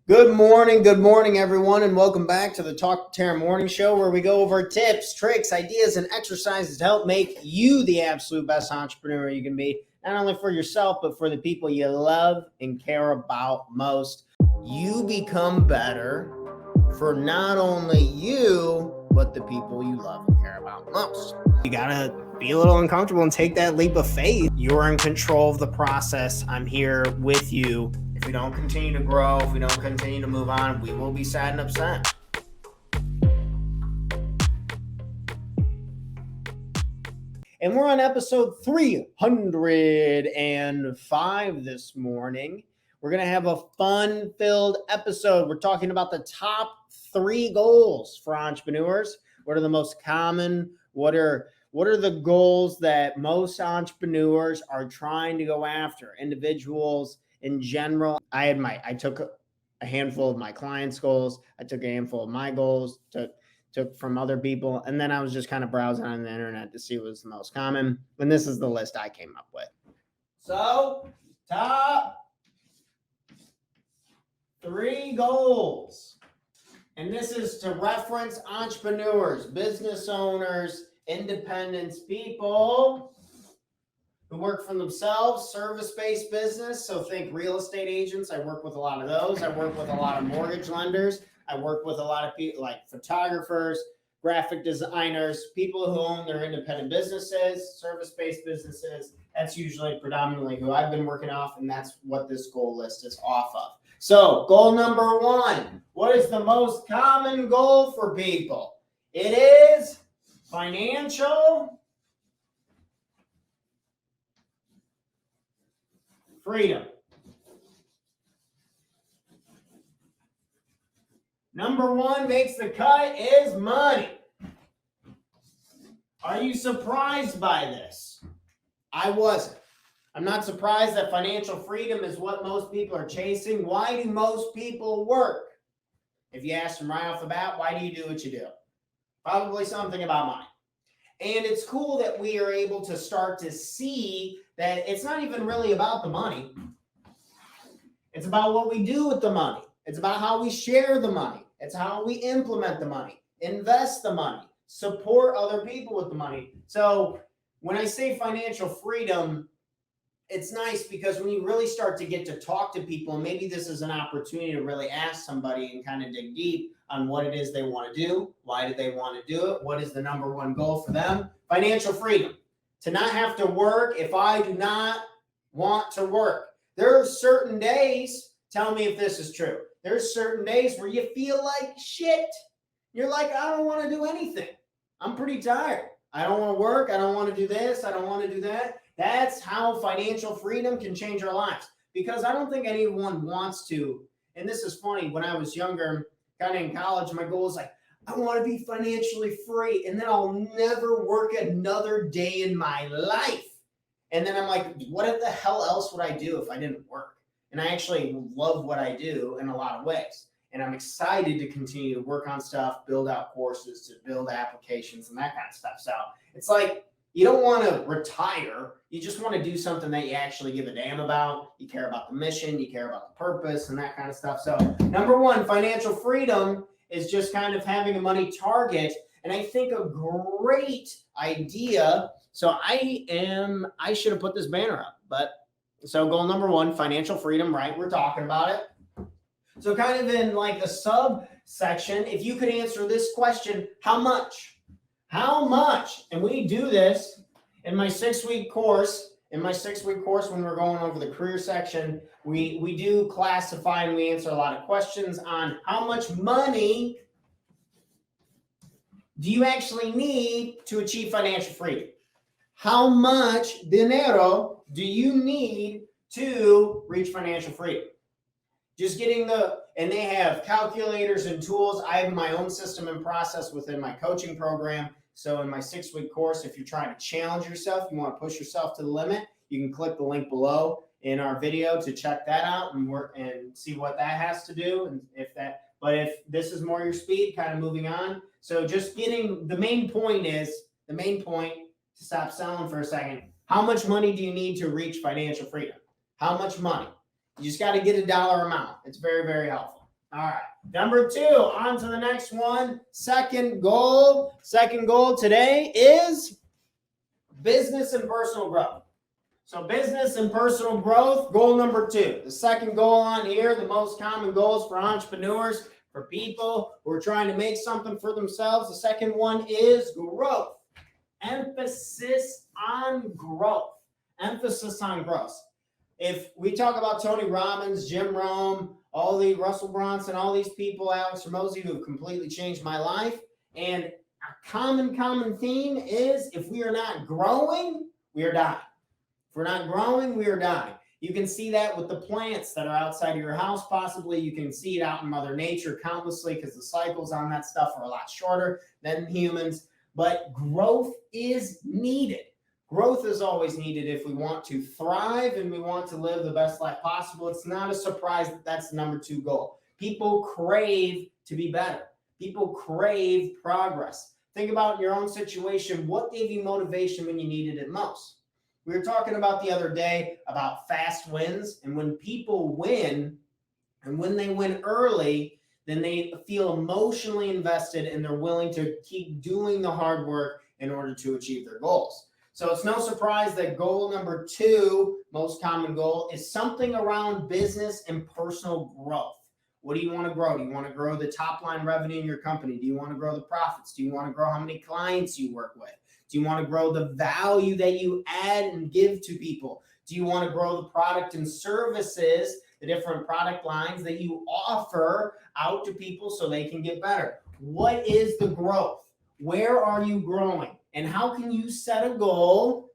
Good morning, everyone, and welcome back to the Talk to Tara Morning Show, where we go over tips, tricks, ideas, and exercises to help make you the absolute best entrepreneur you can be, not only for yourself, but for the people you love and care about most. You become better for not only you, but the people you love and care about most. You gotta be a little uncomfortable and take that leap of faith. You're in control of the process. I'm here with you. If we don't continue to grow, if we don't continue to move on, we will be sad and upset. And we're on episode 305 this morning. We're going to have a fun-filled episode. We're talking about the top 3 goals for entrepreneurs. What are the most common? What are the goals that most entrepreneurs are trying to go after? Individuals in general. I took a handful of my clients' goals. I took a handful of my goals, took from other people, and then I was just kind of browsing on the internet to see what was the most common. And this is the list I came up with. So, top 3 goals. And this is to reference entrepreneurs, business owners, independents, people who work for themselves, service-based business. So think real estate agents. I work with a lot of those. I work with a lot of mortgage lenders. I work with a lot of people like photographers, graphic designers, people who own their independent businesses, service-based businesses. That's usually predominantly who I've been working off, and that's what this goal list is off of. So goal number 1, what is the most common goal for people? It is financial freedom. Number 1 makes the cut is money. Are you surprised by this? I wasn't. I'm not surprised that financial freedom is what most people are chasing. Why do most people work? If you ask them right off the bat, why do you do what you do? Probably something about money. And it's cool that we are able to start to see that it's not even really about the money. It's about what we do with the money. It's about how we share the money. It's how we implement the money, invest the money, support other people with the money. So when I say financial freedom, it's nice because when you really start to get to talk to people, and maybe this is an opportunity to really ask somebody and kind of dig deep on what it is they want to do. Why do they want to do it? What is the number 1 goal for them? Financial freedom. To not have to work if I do not want to work. There are certain days, tell me if this is true. There's certain days where you feel like shit. You're like, I don't want to do anything. I'm pretty tired. I don't want to work. I don't want to do this. I don't want to do that. That's how financial freedom can change our lives. Because I don't think anyone wants to. And this is funny. When I was younger, kind of in college, my goal was like, I want to be financially free. And then I'll never work another day in my life. And then I'm like, what the hell else would I do if I didn't work? And I actually love what I do in a lot of ways. And I'm excited to continue to work on stuff, build out courses, to build applications and that kind of stuff. So it's like, you don't want to retire. You just want to do something that you actually give a damn about. You care about the mission, you care about the purpose and that kind of stuff. So number 1, financial freedom is just kind of having a money target. And I think a great idea. So I should have put this banner up, but so goal number 1, financial freedom, right? We're talking about it. So kind of in like the subsection, if you could answer this question, how much? How much? And we do this in my 6-week course. In my 6-week course, when we're going over the career section, we do classify and we answer a lot of questions on how much money do you actually need to achieve financial freedom? How much dinero do you need to reach financial freedom? Just getting and they have calculators and tools. I have my own system and process within my coaching program. So in my 6-week course, if you're trying to challenge yourself, you want to push yourself to the limit, you can click the link below in our video to check that out and work and see what that has to do. And if this is more your speed, kind of moving on. So just getting, the main point to stop selling for a second. How much money do you need to reach financial freedom? How much money? You just got to get a dollar amount. It's very, very helpful. All right. Number 2, on to the next one. Second goal. Second goal today is business and personal growth. So business and personal growth, goal number 2. The second goal on here, the most common goals for entrepreneurs, for people who are trying to make something for themselves. The second one is growth. Emphasis on growth. Emphasis on growth. If we talk about Tony Robbins, Jim Rohn, all the Russell Brunson, all these people, Alex Hormozi, who have completely changed my life, and a common theme is if we are not growing, we are dying. If we're not growing, we are dying. You can see that with the plants that are outside of your house, possibly. You can see it out in Mother Nature countlessly because the cycles on that stuff are a lot shorter than humans. But growth is needed. Growth is always needed if we want to thrive and we want to live the best life possible. It's not a surprise that that's the number 2 goal. People crave to be better. People crave progress. Think about your own situation. What gave you motivation when you needed it most? We were talking about the other day about fast wins, and when people win, and when they win early, then they feel emotionally invested and they're willing to keep doing the hard work in order to achieve their goals. So it's no surprise that goal number 2, most common goal, is something around business and personal growth. What do you want to grow? Do you want to grow the top line revenue in your company? Do you want to grow the profits? Do you want to grow how many clients you work with? Do you want to grow the value that you add and give to people? Do you want to grow the product and services, the different product lines that you offer out to people so they can get better? What is the growth? Where are you growing? And how can you set a goal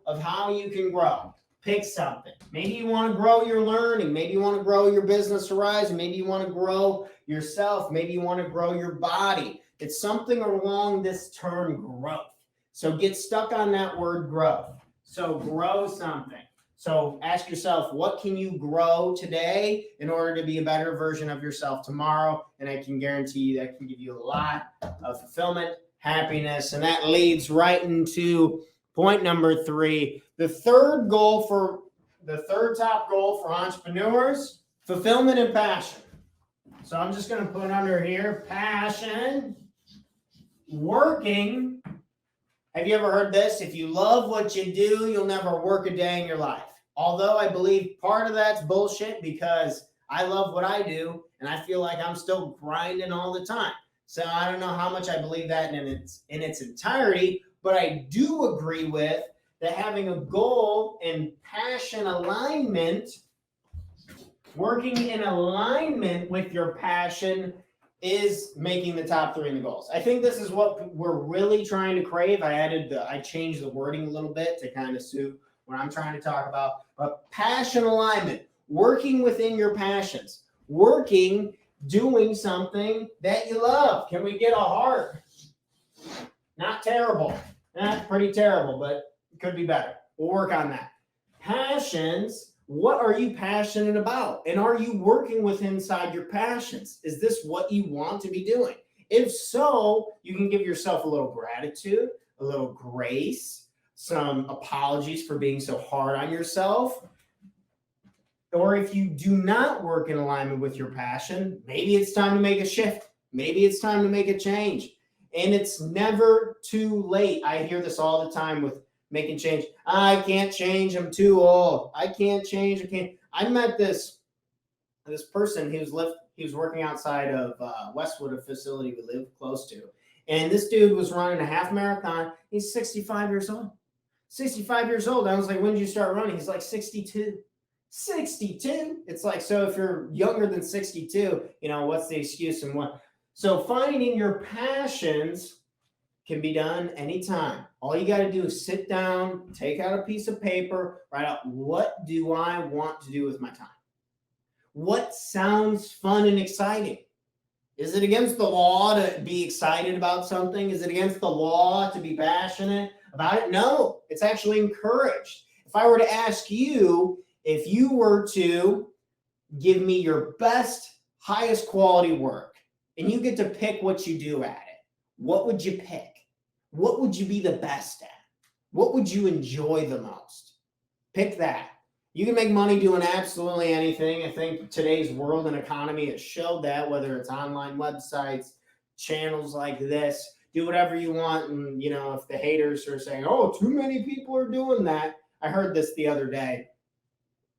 of how you can grow? Pick something. Maybe you want to grow your learning. Maybe you want to grow your business horizon. Maybe you want to grow yourself. Maybe you want to grow your body. It's something along this term growth. So get stuck on that word growth. So grow something. So ask yourself, what can you grow today in order to be a better version of yourself tomorrow? And I can guarantee you that can give you a lot of fulfillment, happiness, and that leads right into point number 3. The third top goal for entrepreneurs, fulfillment and passion. So I'm just going to put under here, passion. Working. Have you ever heard this? If you love what you do, you'll never work a day in your life. Although I believe part of that's bullshit because I love what I do and I feel like I'm still grinding all the time. So I don't know how much I believe that in its entirety, but I do agree with that having a goal and passion alignment, working in alignment with your passion is making the top 3 in the goals. I think this is what we're really trying to crave. I changed the wording a little bit to kind of suit what I'm trying to talk about. But passion alignment, working within your passions, doing something that you love. Can we get a heart? Not terrible. Not pretty terrible, but it could be better. We'll work on that. Passions. What are you passionate about? And are you working with inside your passions? Is this what you want to be doing? If so, you can give yourself a little gratitude, a little grace, some apologies for being so hard on yourself. Or if you do not work in alignment with your passion, maybe it's time to make a shift. Maybe it's time to make a change. And it's never too late. I hear this all the time with making change. I can't change. I'm too old. I can't change. I met this person. He was working outside of Westwood, a facility we live close to. And this dude was running a half marathon. He's 65 years old. 65 years old. I was like, when did you start running? He's like 62. 62. It's like, so if you're younger than 62, what's the excuse and what? So finding your passions can be done anytime. All you got to do is sit down, take out a piece of paper, write out, what do I want to do with my time? What sounds fun and exciting? Is it against the law to be excited about something? Is it against the law to be passionate about it? No, it's actually encouraged. If I were to ask you, if you were to give me your best, highest quality work, and you get to pick what you do at it, what would you pick? What would you be the best at? What would you enjoy the most? Pick that. You can make money doing absolutely anything. I think today's world and economy has showed that, whether it's online websites, channels like this, do whatever you want. And, if the haters are saying, oh, too many people are doing that. I heard this the other day.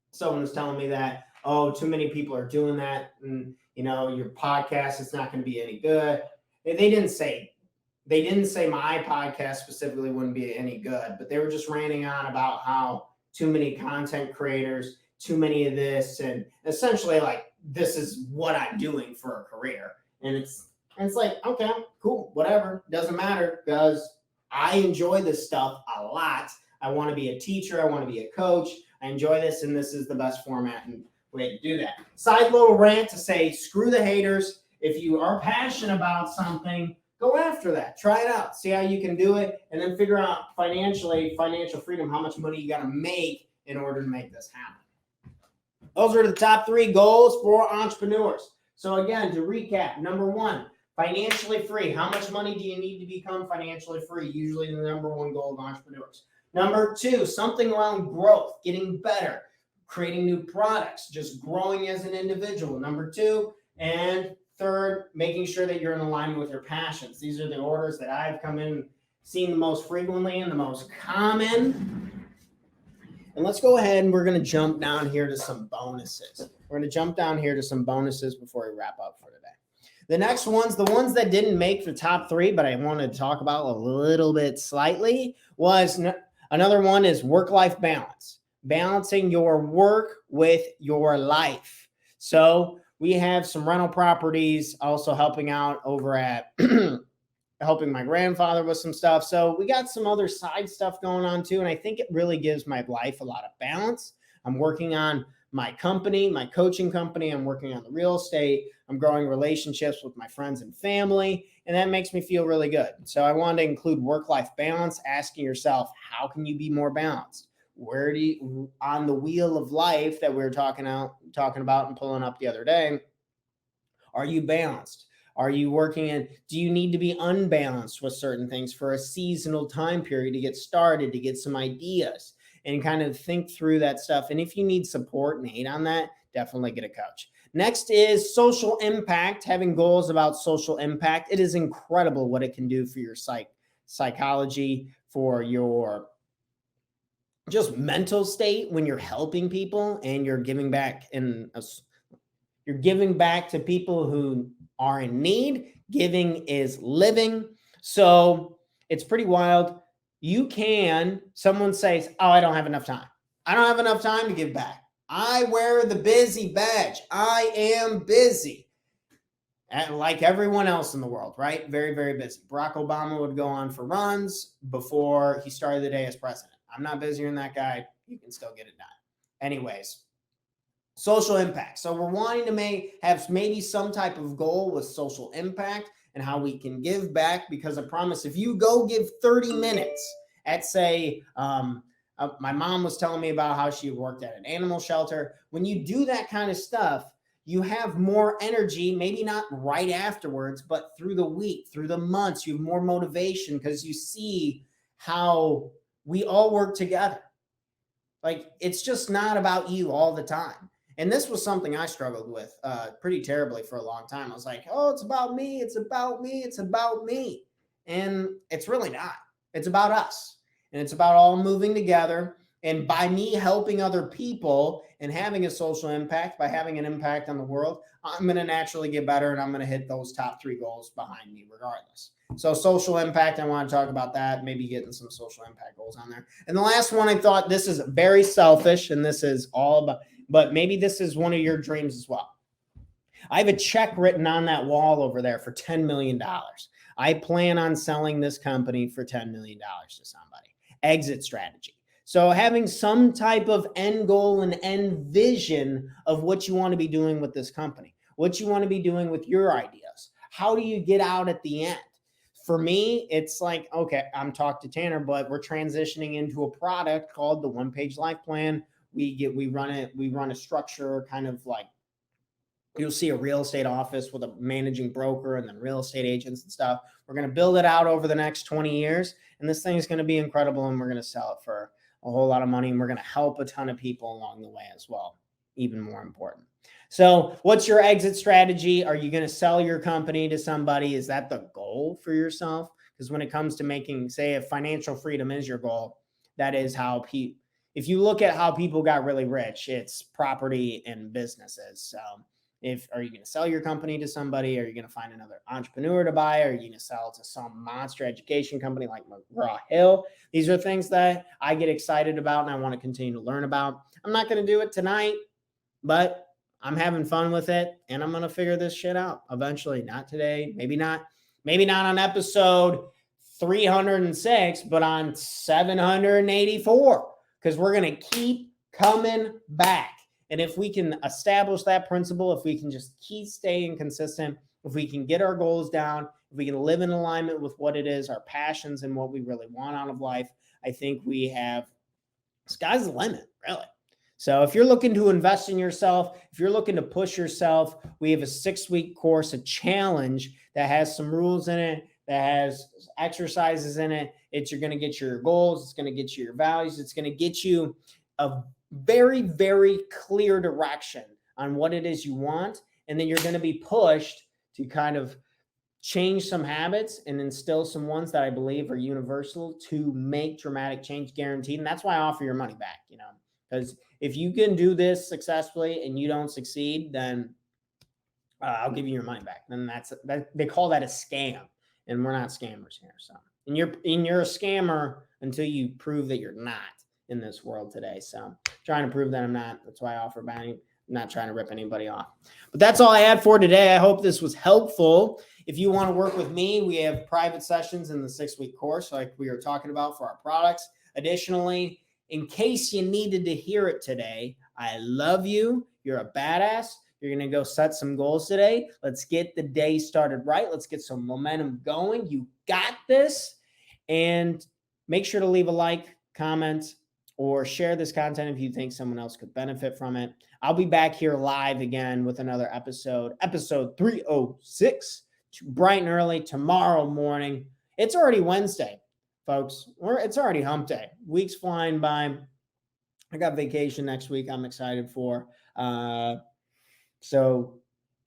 Someone was telling me that, oh, too many people are doing that. And, your podcast is not going to be any good. They didn't say my podcast specifically wouldn't be any good, but they were just ranting on about how too many content creators, too many of this, and essentially like this is what I'm doing for a career. And it's like, okay, cool, whatever, doesn't matter, because I enjoy this stuff a lot. I want to be a teacher, I want to be a coach. I enjoy this, and this is the best format and way to do that. Side little rant to say, screw the haters. If you are passionate about something, go after that. Try it out. See how you can do it, and then figure out financial freedom, how much money you got to make in order to make this happen. Those are the top 3 goals for entrepreneurs. So again, to recap, number 1, financially free. How much money do you need to become financially free? Usually the number 1 goal of entrepreneurs. Number 2, something around growth, getting better, creating new products, just growing as an individual. Number 2, and 3rd, making sure that you're in alignment with your passions. These are the orders that I've come in seen the most frequently and the most common. And let's go ahead and we're going to jump down here to some bonuses. We're going to jump down here to some bonuses before we wrap up for today. The next ones, the ones that didn't make the top 3, but I wanted to talk about a little bit slightly, was another one is work-life balance. Balancing your work with your life. So we have some rental properties, also helping out over at helping my grandfather with some stuff. So we got some other side stuff going on too. And I think it really gives my life a lot of balance. I'm working on my company, my coaching company. I'm working on the real estate. I'm growing relationships with my friends and family. And that makes me feel really good. So I wanted to include work-life balance, asking yourself, how can you be more balanced? Where do you, on the wheel of life that we were talking about and pulling up the other day, are you balanced? Are you working in, do you need to be unbalanced with certain things for a seasonal time period to get started, to get some ideas and kind of think through that stuff? And if you need support and aid on that, definitely get a coach. Next is social impact, having goals about social impact. It is incredible what it can do for your psychology, for your just mental state when you're helping people and you're giving back you're giving back to people who are in need. Giving is living. So it's pretty wild. Someone says, oh, I don't have enough time. I don't have enough time to give back. I wear the busy badge. I am busy. And like everyone else in the world, right? Very, very busy. Barack Obama would go on for runs before he started the day as president. I'm not busier than that guy. You can still get it done. Anyways, social impact. So we're wanting to have maybe some type of goal with social impact and how we can give back, because I promise if you go give 30 minutes at, say, my mom was telling me about how she worked at an animal shelter. When you do that kind of stuff, you have more energy, maybe not right afterwards, but through the week, through the months, you have more motivation because you see how we all work together. Like, it's just not about you all the time. And this was something I struggled with pretty terribly for a long time. I was like, oh, it's about me. It's about me. It's about me. And it's really not. It's about us. And it's about all moving together. And by me helping other people and having a social impact, by having an impact on the world, I'm going to naturally get better and I'm going to hit those top 3 goals behind me regardless. So social impact, I want to talk about that, maybe getting some social impact goals on there. And the last one, I thought this is very selfish and this is all about, but maybe this is one of your dreams as well. I have a check written on that wall over there for $10 million. I plan on selling this company for $10 million to somebody. Exit strategy. So having some type of end goal and end vision of what you want to be doing with this company, what you want to be doing with your ideas. How do you get out at the end? For me, it's like, okay, I'm talking to Tanner, but we're transitioning into a product called the One Page Life Plan. We run a structure, kind of like, you'll see a real estate office with a managing broker and then real estate agents and stuff. We're going to build it out over the next 20 years. And this thing is going to be incredible. And we're going to sell it for a whole lot of money, and we're going to help a ton of people along the way as well. Even more important. So what's your exit strategy? Are you going to sell your company to somebody? Is that the goal for yourself? Because when it comes to making, say, if financial freedom is your goal, that is how if you look at how people got really rich, it's property and businesses. So are you going to sell your company to somebody? Are you going to find another entrepreneur to buy? Are you going to sell to some monster education company like McGraw-Hill? These are things that I get excited about and I want to continue to learn about. I'm not going to do it tonight, but I'm having fun with it and I'm going to figure this shit out eventually. Not today, maybe not on episode 306, but on 784, because we're going to keep coming back. And if we can establish that principle, if we can just keep staying consistent, if we can get our goals down, if we can live in alignment with what it is, our passions and what we really want out of life, I think we have, sky's the limit, really. So if you're looking to invest in yourself, if you're looking to push yourself, we have a 6-week course, a challenge that has some rules in it, that has exercises in it. You're going to get your goals. It's going to get you your values. It's going to get you a very, very clear direction on what it is you want. And then you're going to be pushed to kind of change some habits and instill some ones that I believe are universal to make dramatic change, guaranteed. And that's why I offer your money back, because if you can do this successfully and you don't succeed, then I'll give you your money back. Then they call that a scam, and we're not scammers here. So, and you're a scammer until you prove that you're not in this world today. So trying to prove that I'm not. That's why I offer money. I'm not trying to rip anybody off. But that's all I had for today. I hope this was helpful. If you want to work with me, we have private sessions in the 6-week course like we were talking about for our products. Additionally, in case you needed to hear it today, I love you. You're a badass. You're going to go set some goals today. Let's get the day started right. Let's get some momentum going. You got this. And make sure to leave a like, comment, or share this content if you think someone else could benefit from it. I'll be back here live again with another episode 306, bright and early tomorrow morning. It's already Wednesday, folks. It's already hump day. Week's flying by. I got vacation next week I'm excited for. So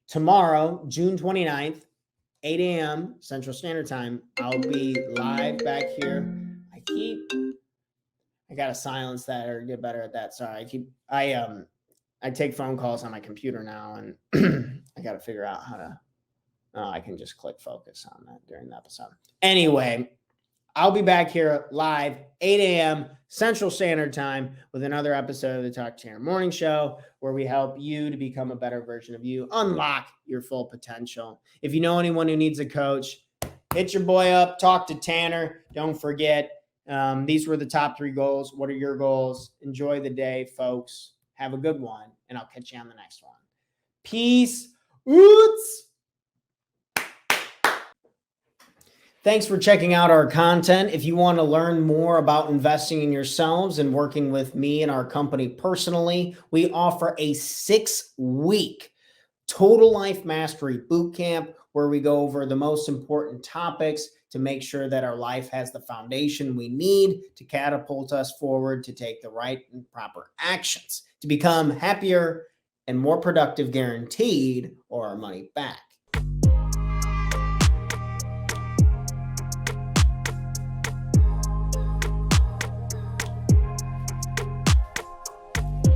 tomorrow, June 29th, 8 a.m. Central Standard Time, I'll be live back here. I got to silence that or get better at that. Sorry. I take phone calls on my computer now, and I got to figure out how to, I can just click focus on that during the episode. Anyway, I'll be back here live, 8 a.m. Central Standard Time with another episode of the Talk Tanner Morning Show, where we help you to become a better version of you, unlock your full potential. If you know anyone who needs a coach, hit your boy up, talk to Tanner. Don't forget, these were the top 3 goals. What are your goals? Enjoy the day, folks. Have a good one, and I'll catch you on the next one. Peace. Oots. Thanks for checking out our content. If you want to learn more about investing in yourselves and working with me and our company personally, we offer a 6-week Total Life Mastery Bootcamp where we go over the most important topics to make sure that our life has the foundation we need to catapult us forward to take the right and proper actions to become happier and more productive, guaranteed, or our money back.